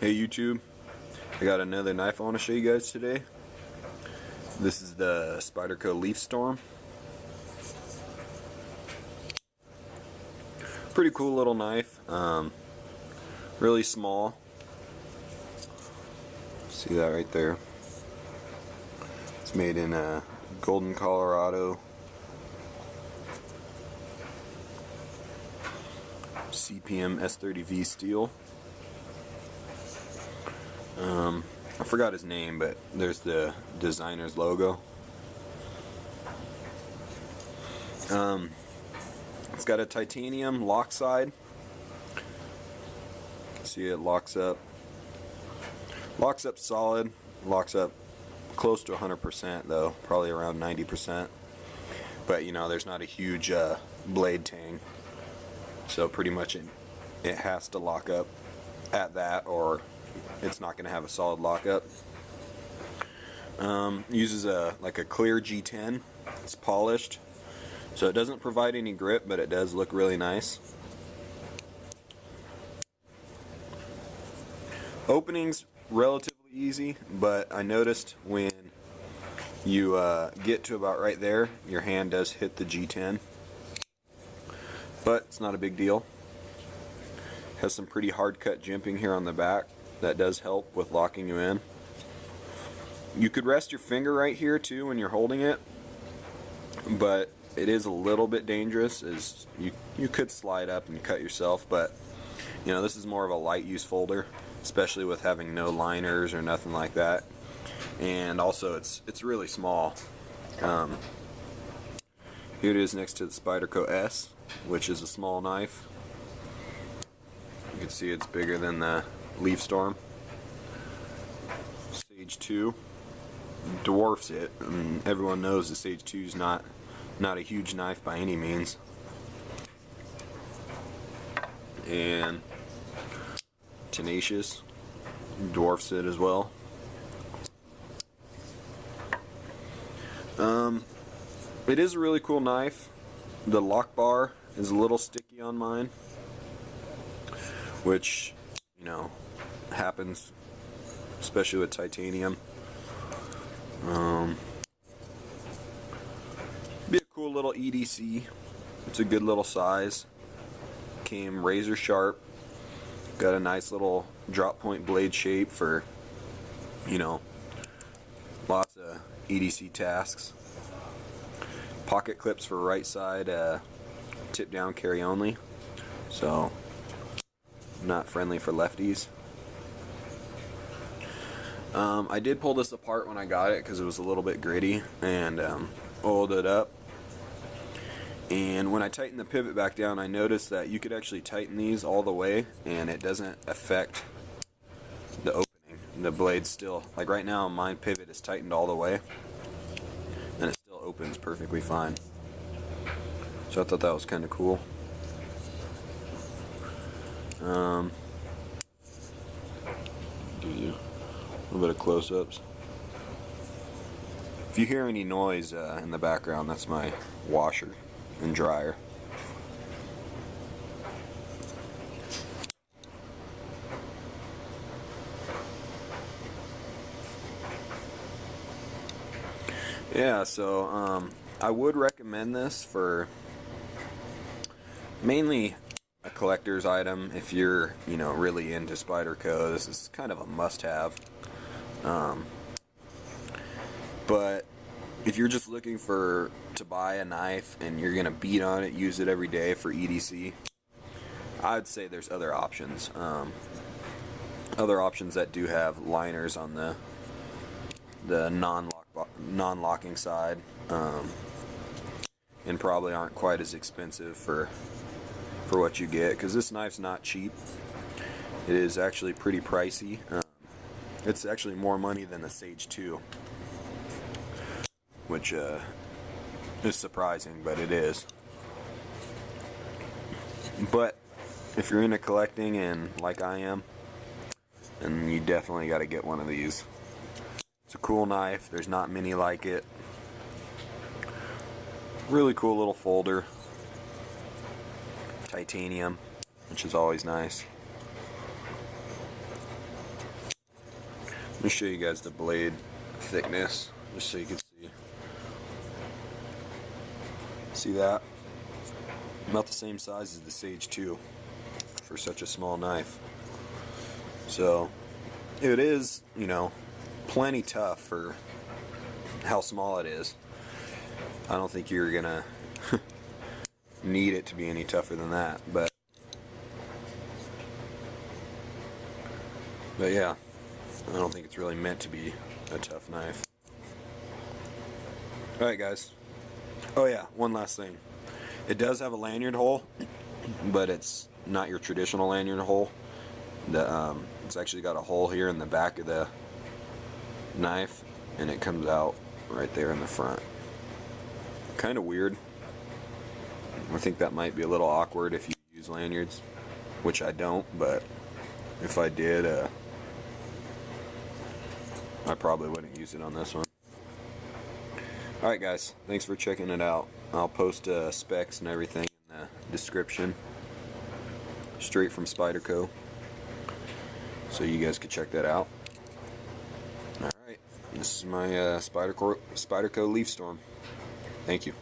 Hey YouTube, I got another knife I want to show you guys today. This is the Spyderco Leaf Storm. Pretty cool little knife, really small. See that right there? It's made in Golden, Colorado. CPM S30V steel. I forgot his name, but there's the designer's logo. It's got a titanium lock side. See, it locks up solid, locks up close to 100% though, probably around 90%. But you know, there's not a huge blade tang, so pretty much it has to lock up at that, or it's not going to have a solid lockup. Uses like a clear G10. It's polished, so it doesn't provide any grip, but it does look really nice. Opening's relatively easy, but I noticed when you get to about right there, your hand does hit the G10, but it's not a big deal. Has some pretty hard cut jimping here on the back. That does help with locking you in. You could rest your finger right here too when you're holding it, but it is a little bit dangerous, as you could slide up and cut yourself. But you know, this is more of a light use folder, especially with having no liners or nothing like that. And also it's really small. Here it is next to the Spyderco S, which is a small knife. You can see it's bigger than the Leaf Storm. Sage 2 dwarfs it. I mean, everyone knows the Sage 2 is not a huge knife by any means. And Tenacious dwarfs it as well. It is a really cool knife. The lock bar is a little sticky on mine, which, you know, happens especially with titanium. Be a cool little EDC. It's a good little size. Came razor sharp. Got a nice little drop point blade shape for, you know, lots of EDC tasks. Pocket clips for right side, tip down carry only, so not friendly for lefties. I did pull this apart when I got it because it was a little bit gritty, and oiled it up. And when I tightened the pivot back down, I noticed that you could actually tighten these all the way and it doesn't affect the opening. The blade's still, like right now, my pivot is tightened all the way and it still opens perfectly fine. So I thought that was kind of cool. Do you a little bit of close-ups. If you hear any noise in the background, that's my washer and dryer. Yeah, so I would recommend this for mainly a collector's item. If you're, you know, really into Spyderco, this is kind of a must-have. But if you're just looking to buy a knife and you're gonna beat on it, use it every day for EDC, I'd say there's other options. Other options that do have liners on the non-locking side, and probably aren't quite as expensive for what you get, because this knife's not cheap. It is actually pretty pricey. It's actually more money than the Sage 2, which is surprising, but it is. But if you're into collecting, and like I am, then you definitely got to get one of these. It's a cool knife. There's not many like it. Really cool little folder. Titanium, which is always nice. me show you guys the blade thickness, just so you can see. See that? About the same size as the Sage 2 for such a small knife. So it is, you know, plenty tough for how small it is. I don't think you're gonna need it to be any tougher than that, but yeah, I don't think it's really meant to be a tough knife. Alright guys, oh yeah, one last thing. It does have a lanyard hole, but it's not your traditional lanyard hole. It's actually got a hole here in the back of the knife, and it comes out right there in the front. Kind of weird. I think that might be a little awkward if you use lanyards, which I don't, but if I did, I probably wouldn't use it on this one. Alright guys, thanks for checking it out. I'll post specs and everything in the description, straight from Spyderco, so you guys can check that out. Alright, this is my Spyderco Leaf Storm. Thank you.